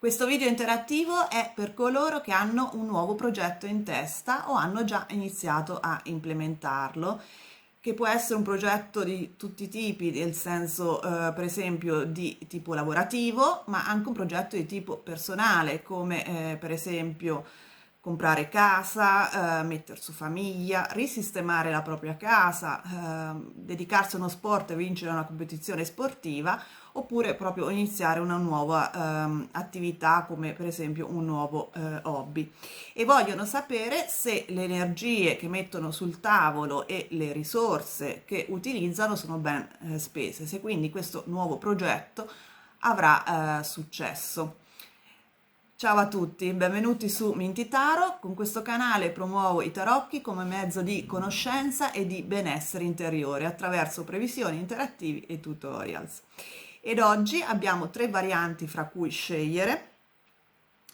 Questo video interattivo è per coloro che hanno un nuovo progetto in testa o hanno già iniziato a implementarlo, che può essere un progetto di tutti i tipi, nel senso per esempio di tipo lavorativo, ma anche un progetto di tipo personale, come per esempio comprare casa, mettere su famiglia, risistemare la propria casa, dedicarsi a uno sport e vincere una competizione sportiva, oppure proprio iniziare una nuova attività come per esempio un nuovo hobby. E vogliono sapere se le energie che mettono sul tavolo e le risorse che utilizzano sono ben spese, se quindi questo nuovo progetto avrà successo. Ciao a tutti, benvenuti su Minty Tarot. Con questo canale promuovo i tarocchi come mezzo di conoscenza e di benessere interiore attraverso previsioni interattivi e tutorials. Ed oggi abbiamo tre varianti fra cui scegliere.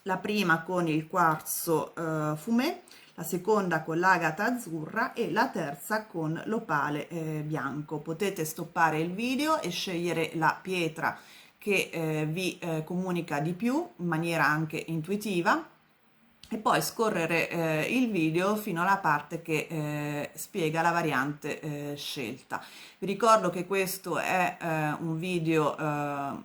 La prima con il quarzo fumé, la seconda con l'agata azzurra e la terza con l'opale bianco. Potete stoppare il video e scegliere la pietra che vi comunica di più in maniera anche intuitiva e poi scorrere il video fino alla parte che spiega la variante scelta. Vi ricordo che questo è un video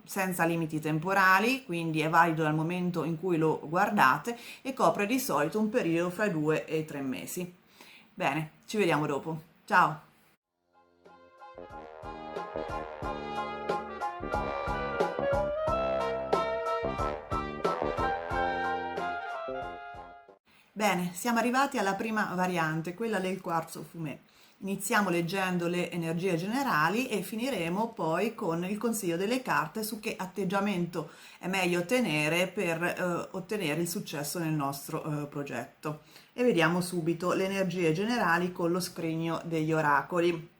senza limiti temporali, quindi è valido dal momento in cui lo guardate e copre di solito un periodo fra i 2 e i 3 mesi. Bene, ci vediamo dopo. Ciao! Bene, siamo arrivati alla prima variante, quella del quarzo fumé. Iniziamo leggendo le energie generali e finiremo poi con il consiglio delle carte su che atteggiamento è meglio tenere per ottenere il successo nel nostro progetto. E vediamo subito le energie generali con lo scrigno degli oracoli.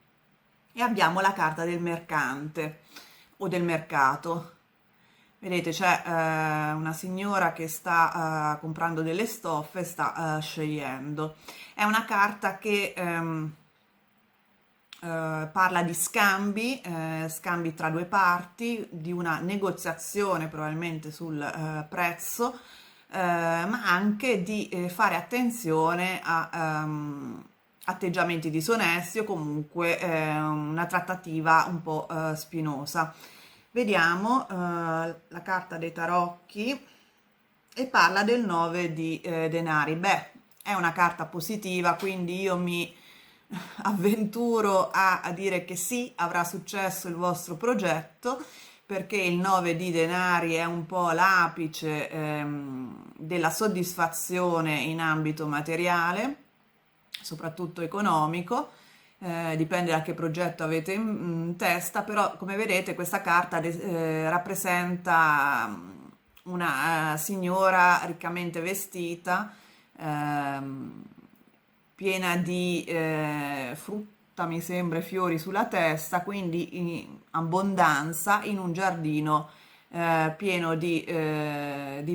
E abbiamo la carta del mercante o del mercato. Vedete, c'è una signora che sta comprando delle stoffe, sta scegliendo. È una carta che parla di scambi, scambi tra due parti, di una negoziazione probabilmente sul prezzo, ma anche di fare attenzione a atteggiamenti disonesti o comunque una trattativa un po' spinosa. Vediamo la carta dei tarocchi e parla del 9 di denari. Beh, è una carta positiva, quindi io mi avventuro a dire che sì, avrà successo il vostro progetto, perché il 9 di denari è un po' l'apice della soddisfazione in ambito materiale, soprattutto economico. Dipende da che progetto avete in testa, però come vedete questa carta rappresenta una signora riccamente vestita, ehm, piena di frutta, mi sembra, e fiori sulla testa, quindi in abbondanza in un giardino pieno di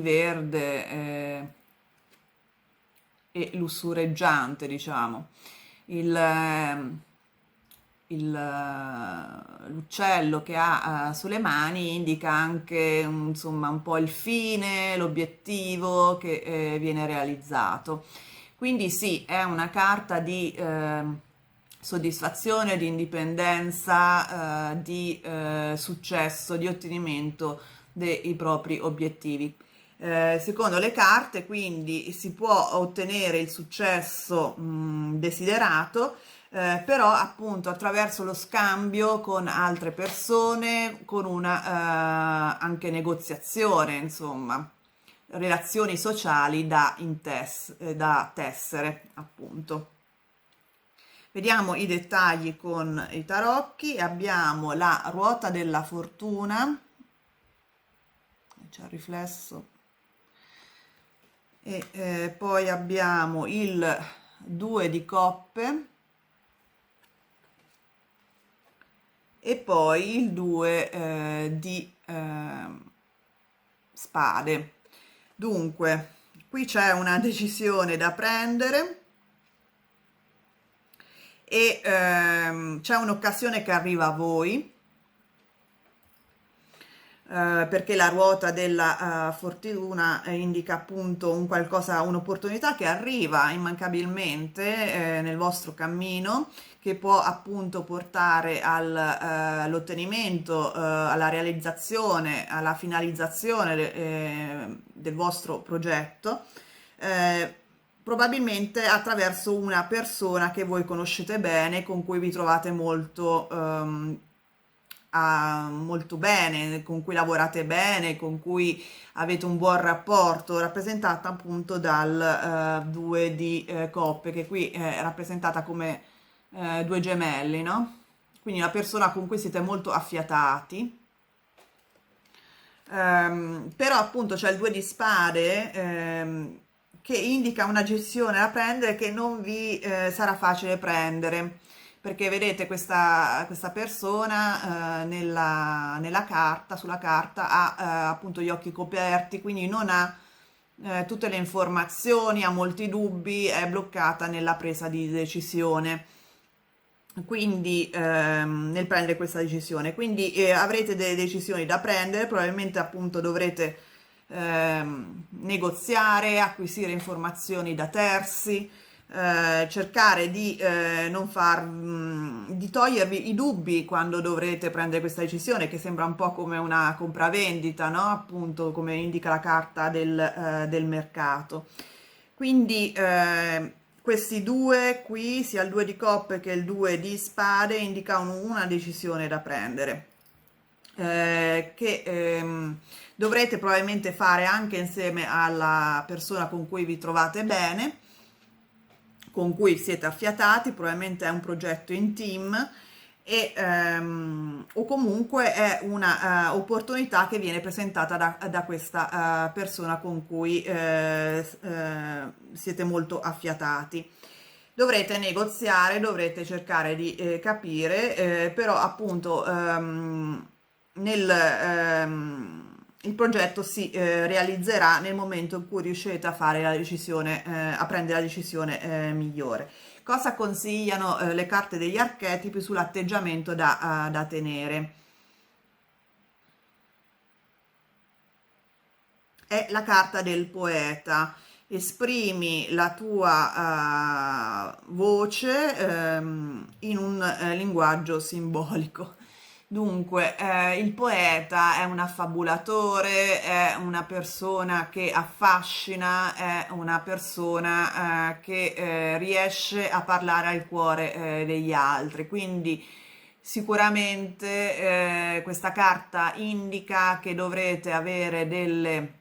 verde e lussureggiante, diciamo. Il, l'uccello che ha sulle mani indica anche insomma un po' il fine, l'obiettivo che viene realizzato. Quindi sì, è una carta di soddisfazione, di indipendenza, di successo, di ottenimento dei propri obiettivi. Secondo le carte, quindi si può ottenere il successo desiderato, però appunto attraverso lo scambio con altre persone, con una anche negoziazione, insomma, relazioni sociali da tessere, appunto. Vediamo i dettagli con i tarocchi. Abbiamo la ruota della fortuna, c'è il riflesso, e poi abbiamo il 2 di coppe e poi il 2 di spade. Dunque, qui c'è una decisione da prendere e c'è un'occasione che arriva a voi. perché la ruota della fortuna indica appunto un qualcosa, un'opportunità che arriva immancabilmente nel vostro cammino, che può appunto portare all'ottenimento, alla realizzazione, alla finalizzazione del vostro progetto, eh, probabilmente attraverso una persona che voi conoscete bene, con cui vi trovate molto, molto bene, con cui lavorate bene, con cui avete un buon rapporto, rappresentata appunto dal 2 di coppe, che qui è rappresentata come due gemelli, no? Quindi una persona con cui siete molto affiatati. Però appunto c'è il 2 di spade, che indica una gestione da prendere che non vi sarà facile prendere, perché vedete questa persona nella carta, sulla carta ha appunto gli occhi coperti, quindi non ha tutte le informazioni, ha molti dubbi, è bloccata nella presa di decisione, quindi nel prendere questa decisione. Quindi avrete delle decisioni da prendere, probabilmente appunto dovrete negoziare, acquisire informazioni da terzi, cercare di non far, di togliervi i dubbi quando dovrete prendere questa decisione, che sembra un po' come una compravendita, no? Appunto, come indica la carta del mercato. Quindi questi due qui, sia il 2 di coppe che il 2 di spade, indicano una decisione da prendere, che dovrete probabilmente fare anche insieme alla persona con cui vi trovate bene, con cui siete affiatati, probabilmente è un progetto in team, o comunque è una opportunità che viene presentata da questa persona con cui siete molto affiatati. Dovrete negoziare, dovrete cercare di capire, però appunto il progetto si realizzerà nel momento in cui riuscirete a fare la decisione, a prendere la decisione migliore. Cosa consigliano le carte degli archetipi sull'atteggiamento da tenere? È la carta del poeta. Esprimi la tua voce in un linguaggio simbolico. Dunque, il poeta è un affabulatore, è una persona che affascina, è una persona che riesce a parlare al cuore degli altri. Quindi sicuramente questa carta indica che dovrete avere delle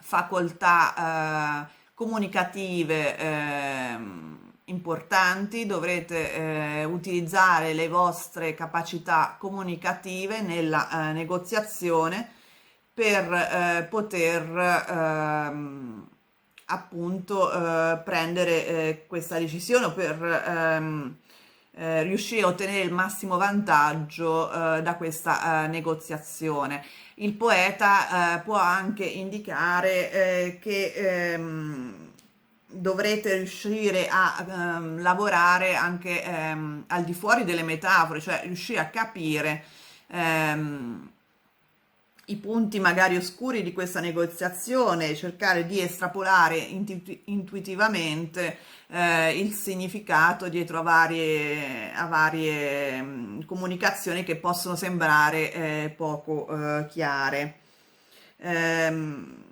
facoltà comunicative importanti, dovrete utilizzare le vostre capacità comunicative nella negoziazione per poter appunto prendere questa decisione, o per riuscire a ottenere il massimo vantaggio da questa negoziazione. Il poeta può anche indicare che dovrete riuscire a lavorare anche al di fuori delle metafore, cioè riuscire a capire ehm, i punti magari oscuri di questa negoziazione, cercare di estrapolare intuitivamente il significato dietro a varie comunicazioni che possono sembrare poco chiare. Ehm,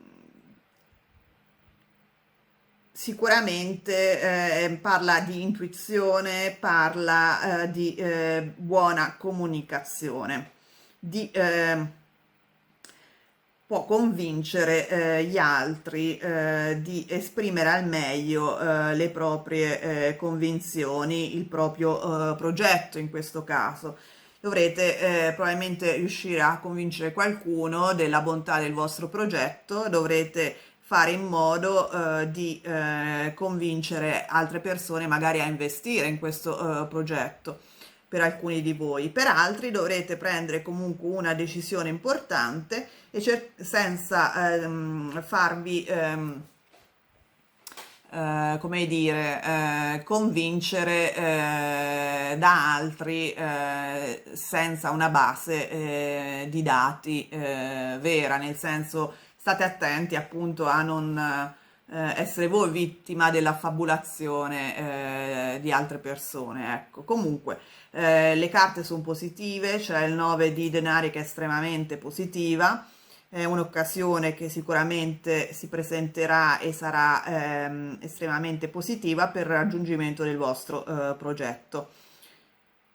Sicuramente parla di intuizione, parla di buona comunicazione, di può convincere gli altri di esprimere al meglio le proprie convinzioni, il proprio progetto in questo caso. Dovrete probabilmente riuscire a convincere qualcuno della bontà del vostro progetto, dovrete fare in modo di convincere altre persone magari a investire in questo progetto per alcuni di voi. Per altri dovrete prendere comunque una decisione importante e senza farvi come dire, convincere da altri senza una base di dati vera, nel senso state attenti appunto a non essere voi vittima dell'affabulazione di altre persone, ecco. Comunque, le carte sono positive, c'è il 9 di denari che è estremamente positiva, è un'occasione che sicuramente si presenterà e sarà estremamente positiva per il raggiungimento del vostro progetto.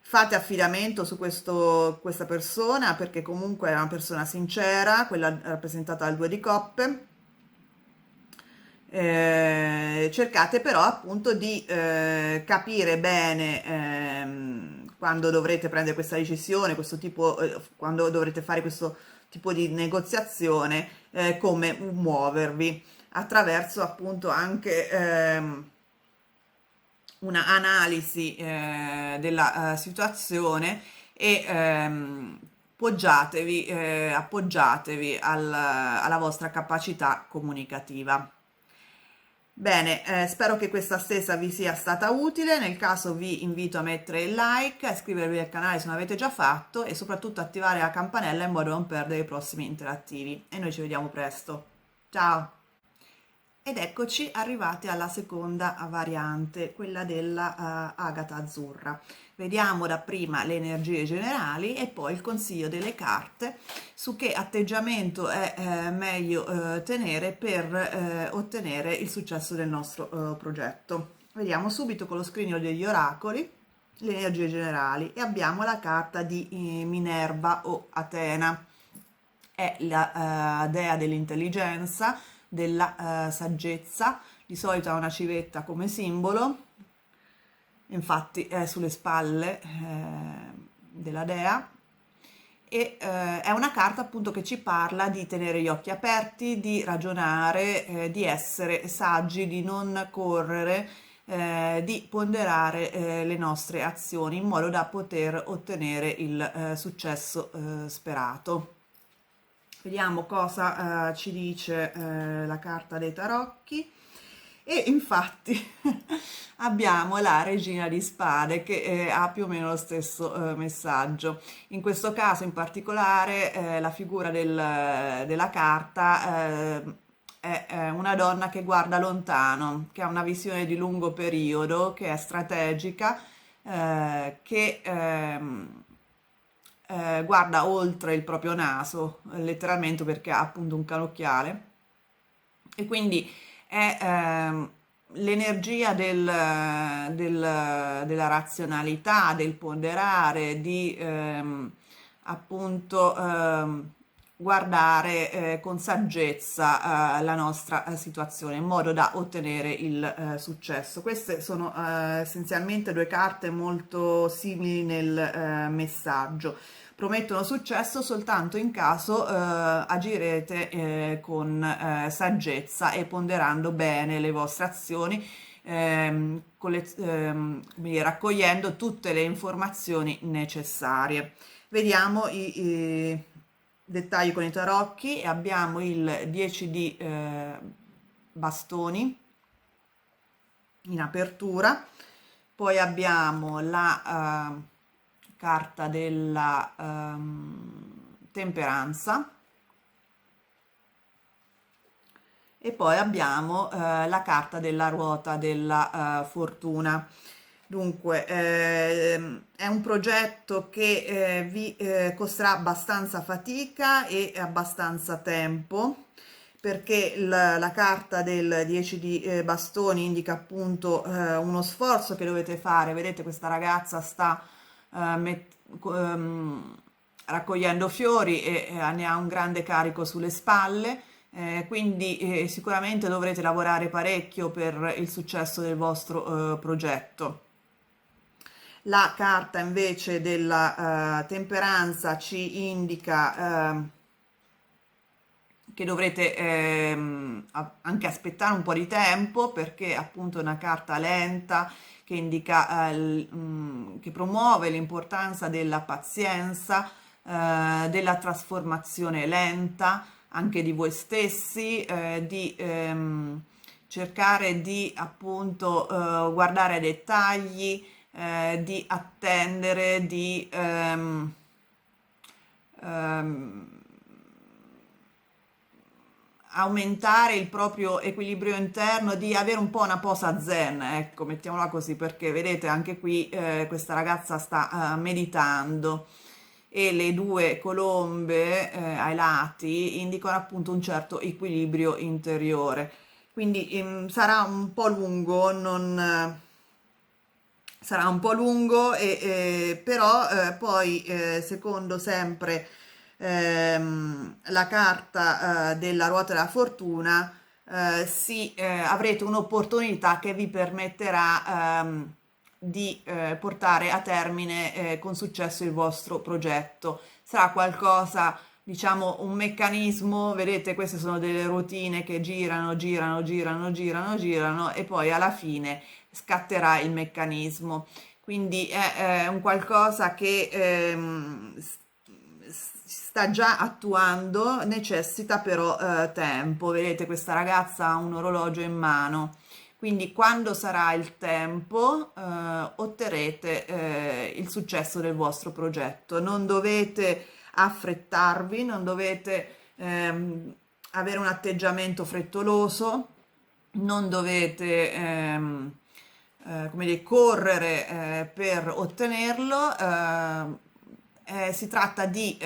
Fate affidamento su questa persona perché comunque è una persona sincera, quella rappresentata dal 2 di coppe. Cercate però appunto di capire bene quando dovrete prendere questa decisione, questo tipo, quando dovrete fare questo tipo di negoziazione, come muovervi attraverso appunto anche una analisi della situazione e appoggiatevi alla vostra capacità comunicativa. Bene, spero che questa stessa vi sia stata utile, nel caso vi invito a mettere il like, a iscrivervi al canale se non avete già fatto e soprattutto attivare la campanella in modo da non perdere i prossimi interattivi. E noi ci vediamo presto. Ciao! Ed eccoci arrivati alla seconda variante, quella della agata azzurra. Vediamo dapprima le energie generali e poi il consiglio delle carte su che atteggiamento è meglio tenere per ottenere il successo del nostro progetto. Vediamo subito con lo scrigno degli oracoli le energie generali e abbiamo la carta di Minerva o Atena, è la dea dell'intelligenza, della saggezza, di solito ha una civetta come simbolo, infatti è sulle spalle della dea e è una carta appunto che ci parla di tenere gli occhi aperti, di ragionare, di essere saggi, di non correre, di ponderare le nostre azioni in modo da poter ottenere il successo sperato. Vediamo cosa ci dice la carta dei tarocchi e infatti abbiamo la regina di spade che ha più o meno lo stesso messaggio. In questo caso in particolare la figura della carta è una donna che guarda lontano, che ha una visione di lungo periodo, che è strategica, che guarda oltre il proprio naso, letteralmente perché ha appunto un canocchiale e quindi è l'energia della razionalità, del ponderare, di appunto guardare con saggezza la nostra situazione in modo da ottenere il successo. Queste sono essenzialmente due carte molto simili nel messaggio. Promettono successo soltanto in caso agirete con saggezza e ponderando bene le vostre azioni, raccogliendo tutte le informazioni necessarie. Vediamo i dettagli con i tarocchi e abbiamo il 10 di bastoni in apertura, poi abbiamo la carta della temperanza e poi abbiamo la carta della ruota della fortuna. Dunque, è un progetto che vi costerà abbastanza fatica e abbastanza tempo, perché la carta del 10 di bastoni indica appunto uno sforzo che dovete fare. Vedete, questa ragazza sta raccogliendo fiori e ne ha un grande carico sulle spalle. Quindi sicuramente dovrete lavorare parecchio per il successo del vostro progetto. La carta invece della temperanza ci indica che dovrete anche aspettare un po' di tempo perché appunto è una carta lenta che indica che promuove l'importanza della pazienza, della trasformazione lenta anche di voi stessi, di cercare di appunto guardare ai dettagli, di attendere, di ehm, aumentare il proprio equilibrio interno, di avere un po' una posa zen, ecco, mettiamola così, perché vedete anche qui questa ragazza sta meditando e le due colombe ai lati indicano appunto un certo equilibrio interiore. Quindi sarà un po' lungo, non, sarà un po' lungo, però poi secondo sempre la carta della ruota della fortuna, avrete un'opportunità che vi permetterà di portare a termine con successo il vostro progetto. Sarà qualcosa, diciamo, un meccanismo, vedete, queste sono delle routine che girano, girano, girano, girano, girano e poi alla fine scatterà il meccanismo. Quindi è un qualcosa che sta già attuando, necessita però tempo. Vedete, questa ragazza ha un orologio in mano, quindi quando sarà il tempo otterrete il successo del vostro progetto. Non dovete affrettarvi, non dovete avere un atteggiamento frettoloso, non dovete come dire, correre per ottenerlo. Si tratta di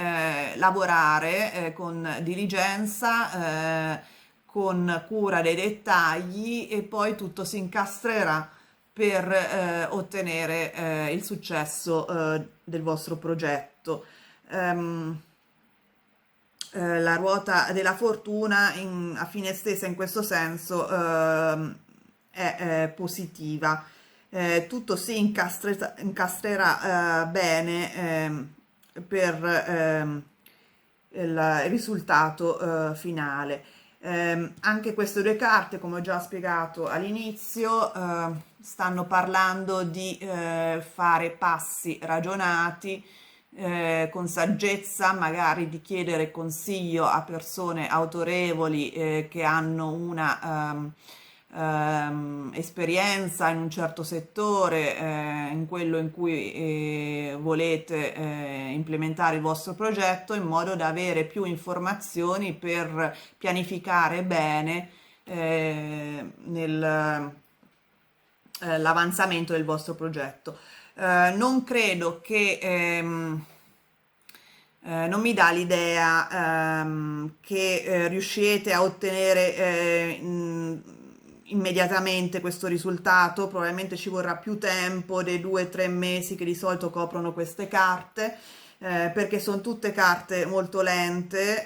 lavorare con diligenza, con cura dei dettagli e poi tutto si incastrerà per ottenere il successo del vostro progetto. Ehm, la ruota della fortuna a fine stessa in questo senso è positiva. Tutto si incastrerà bene per il risultato finale. Anche queste due carte, come ho già spiegato all'inizio, stanno parlando di fare passi ragionati, con saggezza, magari di chiedere consiglio a persone autorevoli che hanno una esperienza in un certo settore, in quello in cui volete implementare il vostro progetto, in modo da avere più informazioni per pianificare bene l'avanzamento del vostro progetto. Non credo che non mi dà l'idea che riuscirete a ottenere immediatamente questo risultato. Probabilmente ci vorrà più tempo dei 2 o 3 mesi che di solito coprono queste carte, perché sono tutte carte molto lente.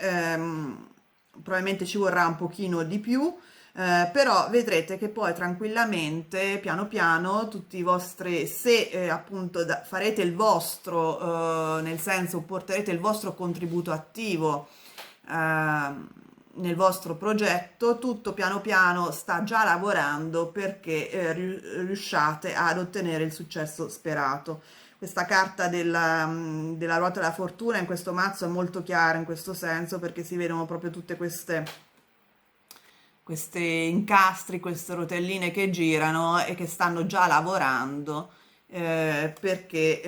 Probabilmente ci vorrà un pochino di più. Però vedrete che poi tranquillamente, piano piano, tutti i vostri, se appunto farete il vostro, nel senso porterete il vostro contributo attivo nel vostro progetto, tutto piano piano sta già lavorando perché riusciate ad ottenere il successo sperato. Questa carta della ruota della fortuna in questo mazzo è molto chiara in questo senso, perché si vedono proprio tutte queste incastri, queste rotelline che girano e che stanno già lavorando perché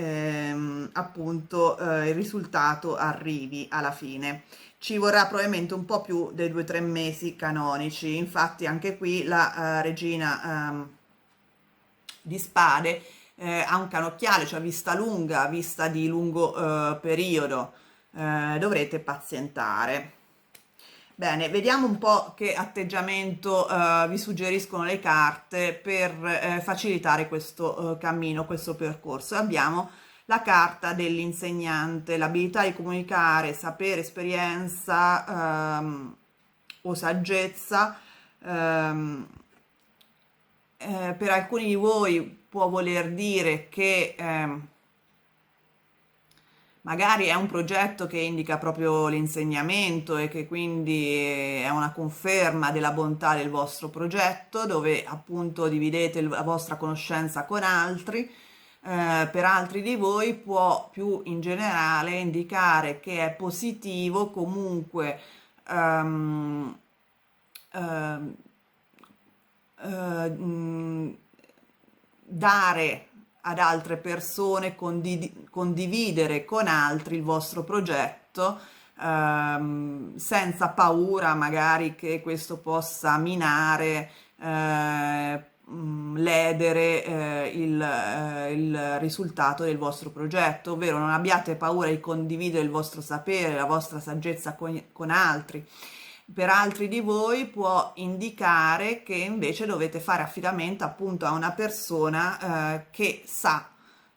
appunto il risultato arrivi alla fine. Ci vorrà probabilmente un po' più dei 2 o 3 mesi canonici. Infatti anche qui la regina di spade ha un canocchiale, cioè vista lunga, vista di lungo periodo. Dovrete pazientare. Bene, vediamo un po' che atteggiamento vi suggeriscono le carte per facilitare questo cammino, questo percorso. Abbiamo la carta dell'insegnante, l'abilità di comunicare, sapere, esperienza o saggezza. ehm, per alcuni di voi può voler dire che magari è un progetto che indica proprio l'insegnamento e che quindi è una conferma della bontà del vostro progetto, dove appunto dividete la vostra conoscenza con altri. Per altri di voi può più in generale indicare che è positivo comunque ehm, ehm, dare ad altre persone, condividere con altri il vostro progetto, senza paura magari che questo possa minare, ledere il risultato del vostro progetto, ovvero non abbiate paura di condividere il vostro sapere, la vostra saggezza con altri. Per altri di voi può indicare che invece dovete fare affidamento appunto a una persona che sa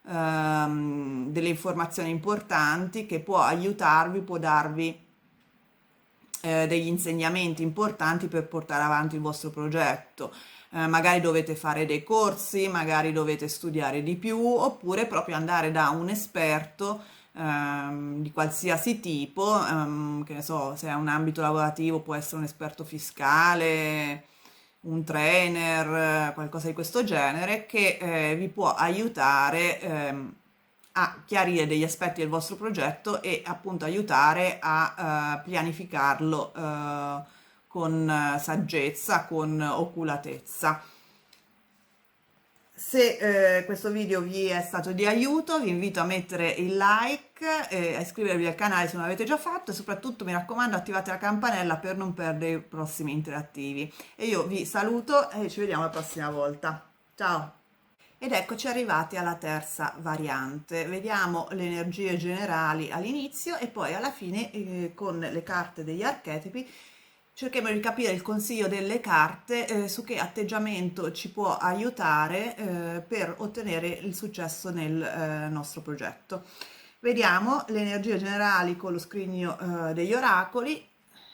delle informazioni importanti, che può aiutarvi, può darvi degli insegnamenti importanti per portare avanti il vostro progetto. Magari dovete fare dei corsi, magari dovete studiare di più, oppure proprio andare da un esperto di qualsiasi tipo, che ne so, se è un ambito lavorativo può essere un esperto fiscale, un trainer, qualcosa di questo genere, che vi può aiutare a chiarire degli aspetti del vostro progetto e appunto aiutare a pianificarlo con saggezza, con oculatezza. Se questo video vi è stato di aiuto, vi invito a mettere il like e a iscrivervi al canale se non l'avete già fatto, e soprattutto mi raccomando attivate la campanella per non perdere i prossimi interattivi. E io vi saluto e ci vediamo la prossima volta. Ciao! Ed eccoci arrivati alla terza variante. Vediamo le energie generali all'inizio e poi alla fine con le carte degli archetipi cerchiamo di capire il consiglio delle carte su che atteggiamento ci può aiutare per ottenere il successo nel nostro progetto. Vediamo le energie generali con lo scrigno degli oracoli,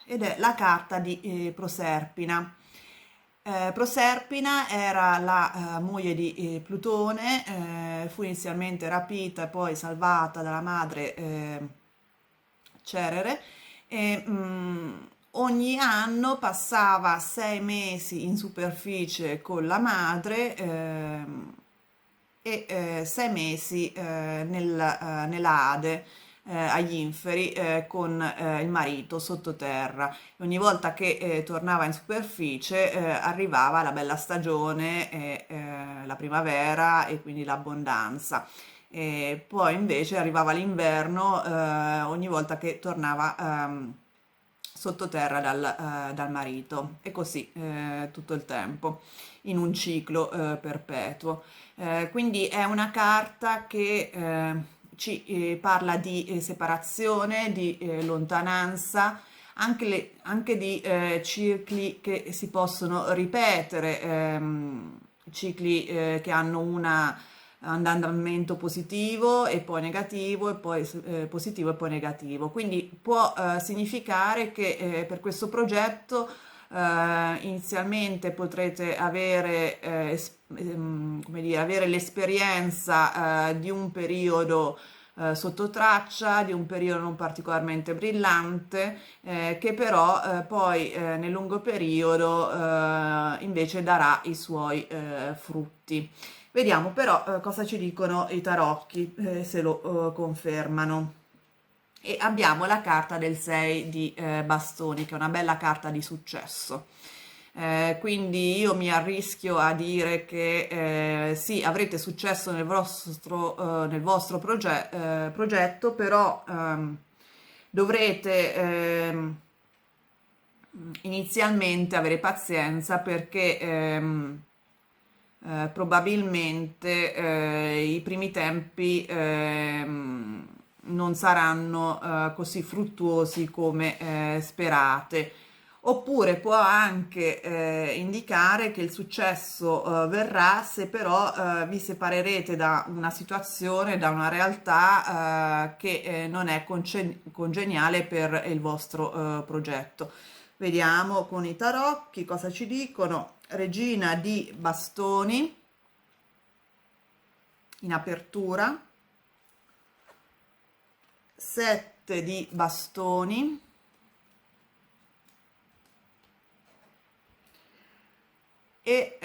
ed è la carta di Proserpina. Proserpina era la moglie di Plutone, fu inizialmente rapita e poi salvata dalla madre Cerere, e ogni anno passava 6 mesi in superficie con la madre e 6 mesi nella Ade, agli inferi, con il marito sottoterra. Ogni volta che tornava in superficie arrivava la bella stagione, la primavera e quindi l'abbondanza. E poi invece arrivava l'inverno ogni volta che tornava sottoterra dal marito, e così tutto il tempo, in un ciclo perpetuo. Quindi è una carta che ci parla di separazione, di lontananza, anche di cicli che si possono ripetere, cicli che hanno una andamento positivo e poi negativo, e poi positivo e poi negativo. Quindi può significare che per questo progetto inizialmente potrete avere, come dire, avere l'esperienza di un periodo sotto traccia, di un periodo non particolarmente brillante, che però poi nel lungo periodo invece darà i suoi frutti. Vediamo però cosa ci dicono i tarocchi, se lo confermano. E abbiamo la carta del 6 di bastoni, che è una bella carta di successo. Quindi io mi arrischio a dire che sì, avrete successo nel vostro progetto, però dovrete inizialmente avere pazienza, perché probabilmente i primi tempi non saranno così fruttuosi come sperate. Oppure può anche indicare che il successo verrà se però vi separerete da una situazione, da una realtà che non è congeniale per il vostro progetto. Vediamo con i tarocchi cosa ci dicono. Regina di bastoni in apertura, 7 di bastoni, e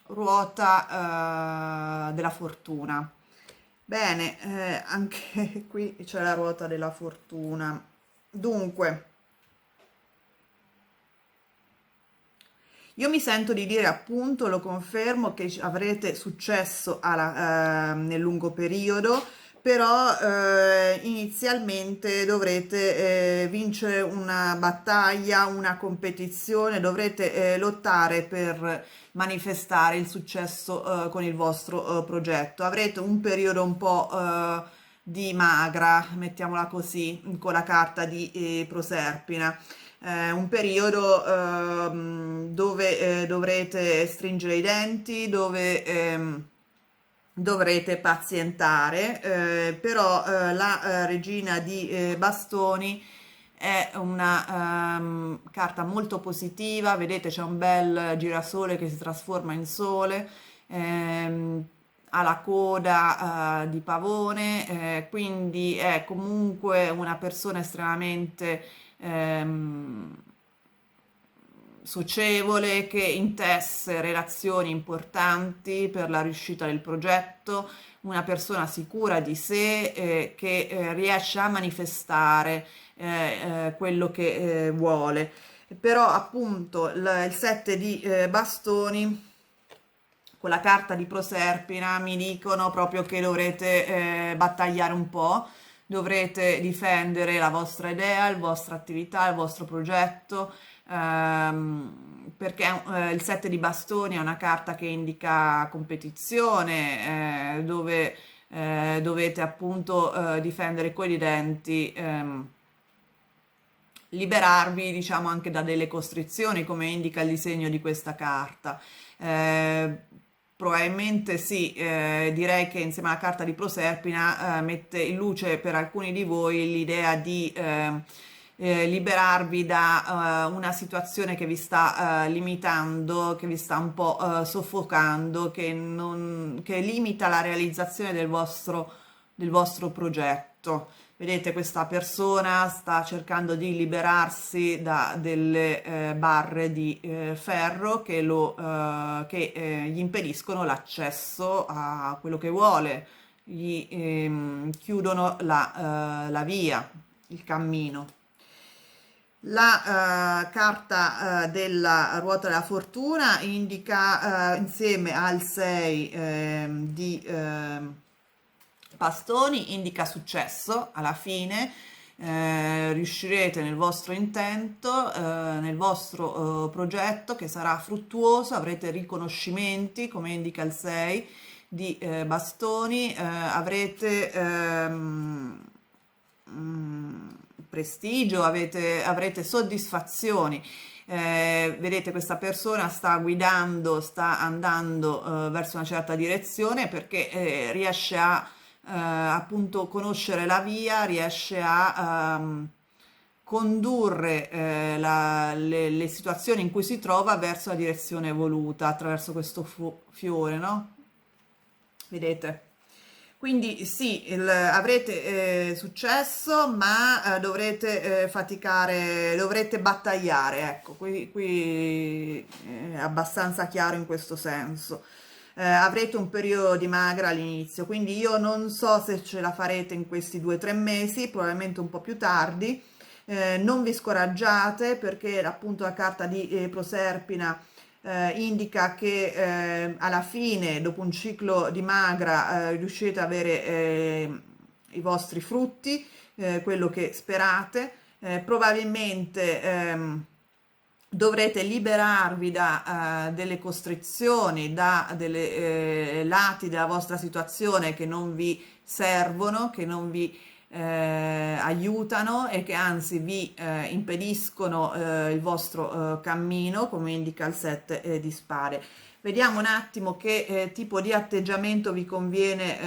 ruota della fortuna. Bene, anche qui c'è la ruota della fortuna. Dunque, Io mi sento di dire appunto, lo confermo, che avrete successo nel lungo periodo, però inizialmente dovrete vincere una battaglia, una competizione, dovrete lottare per manifestare il successo con il vostro progetto. Avrete un periodo un po' di magra, mettiamola così, con la carta di Proserpina, un periodo dove dovrete stringere i denti, dove dovrete pazientare, però la regina di bastoni è una carta molto positiva. Vedete, c'è un bel girasole che si trasforma in sole, ha la coda di pavone, quindi è comunque una persona estremamente ehm, socievole, che intesse relazioni importanti per la riuscita del progetto, una persona sicura di sé, che riesce a manifestare quello che vuole. Però appunto il 7 di bastoni con la carta di Proserpina mi dicono proprio che dovrete battagliare un po', dovrete difendere la vostra idea, la vostra attività, il vostro progetto, perché il 7 di bastoni è una carta che indica competizione, dove dovete appunto difendere coi denti. Liberarvi, diciamo, anche da delle costrizioni, come indica il disegno di questa carta. Eh, Probabilmente sì, direi che insieme alla carta di Proserpina mette in luce per alcuni di voi l'idea di liberarvi da una situazione che vi sta limitando, che vi sta un po' soffocando, che limita la realizzazione del vostro progetto. Vedete, questa persona sta cercando di liberarsi da delle barre di ferro che gli impediscono l'accesso a quello che vuole, gli chiudono la via, il cammino. La carta della ruota della fortuna indica insieme al 6 di bastoni, indica successo alla fine. Riuscirete nel vostro intento, nel vostro progetto, che sarà fruttuoso, avrete riconoscimenti come indica il 6 di bastoni, avrete mm, prestigio, avrete soddisfazioni. Vedete, questa persona sta guidando, sta andando verso una certa direzione, perché riesce a appunto conoscere la via, riesce a condurre le situazioni in cui si trova verso la direzione voluta attraverso questo fiore, no? Vedete? Quindi sì, avrete successo, ma dovrete faticare, dovrete battagliare, ecco, qui è abbastanza chiaro in questo senso. Avrete un periodo di magra all'inizio, quindi io non so se ce la farete in questi 2 o 3 mesi, probabilmente un po' più tardi. Non vi scoraggiate, perché appunto la carta di Proserpina indica che alla fine, dopo un ciclo di magra, riuscite ad avere i vostri frutti, quello che sperate. Probabilmente dovrete liberarvi da delle costrizioni, da delle lati della vostra situazione che non vi servono, che non vi aiutano, e che anzi vi impediscono il vostro cammino, come indica il 7 di spade. Vediamo un attimo che tipo di atteggiamento vi conviene,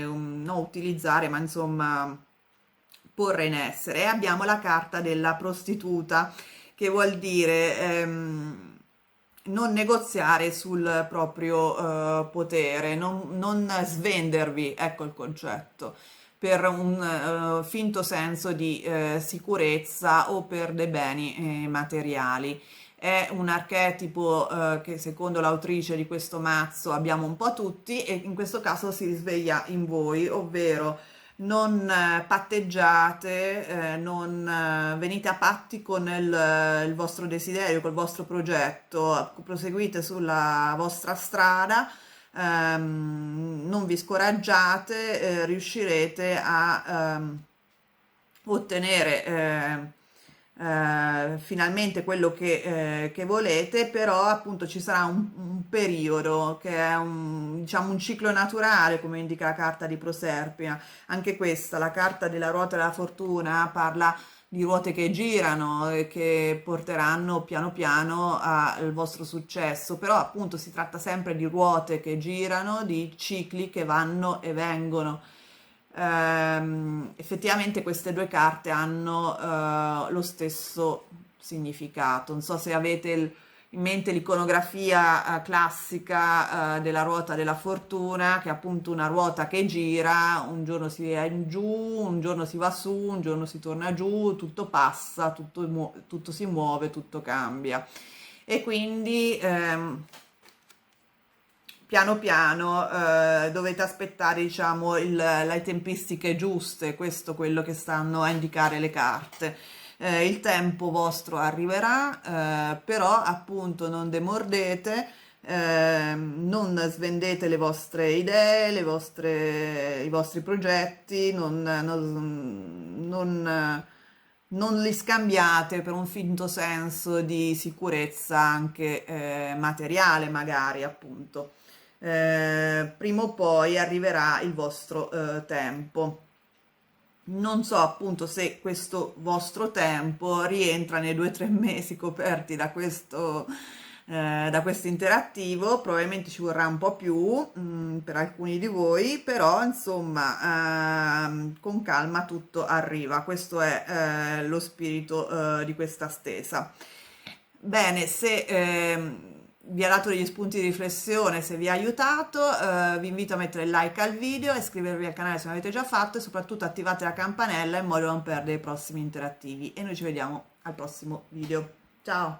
non utilizzare, ma insomma porre in essere. E abbiamo la carta della prostituta, che vuol dire non negoziare sul proprio potere, non svendervi, ecco il concetto, per un finto senso di sicurezza o per dei beni materiali. È un archetipo che secondo l'autrice di questo mazzo abbiamo un po' tutti, e in questo caso si risveglia in voi, ovvero non patteggiate, non venite a patti con il vostro desiderio, col vostro progetto, proseguite sulla vostra strada, non vi scoraggiate, riuscirete a ottenere finalmente quello che volete, però appunto ci sarà un periodo che è diciamo, un ciclo naturale, come indica la carta di Proserpina. Anche questa, la carta della ruota della fortuna, parla di ruote che girano e che porteranno piano piano al vostro successo, però appunto si tratta sempre di ruote che girano, di cicli che vanno e vengono. Effettivamente queste due carte hanno lo stesso significato. Non so se avete in mente l'iconografia classica della ruota della fortuna, che è appunto una ruota che gira, un giorno si è in giù, un giorno si va su, un giorno si torna giù, tutto passa, tutto si muove, tutto cambia. E quindi piano piano dovete aspettare, diciamo, le tempistiche giuste, questo è quello che stanno a indicare le carte. Il tempo vostro arriverà, però appunto non demordete, non svendete le vostre idee, i vostri progetti, non li scambiate per un finto senso di sicurezza anche materiale, magari appunto. Prima o poi arriverà il vostro tempo. Non so appunto se questo vostro tempo rientra nei 2 o 3 mesi coperti da questo interattivo, probabilmente ci vorrà un po' più per alcuni di voi, però insomma con calma tutto arriva, questo è lo spirito di questa stesa. Bene, se vi ha dato degli spunti di riflessione, se vi ha aiutato, vi invito a mettere like al video, e iscrivervi al canale se non l'avete già fatto, e soprattutto attivate la campanella in modo da non perdere i prossimi interattivi. E noi ci vediamo al prossimo video. Ciao!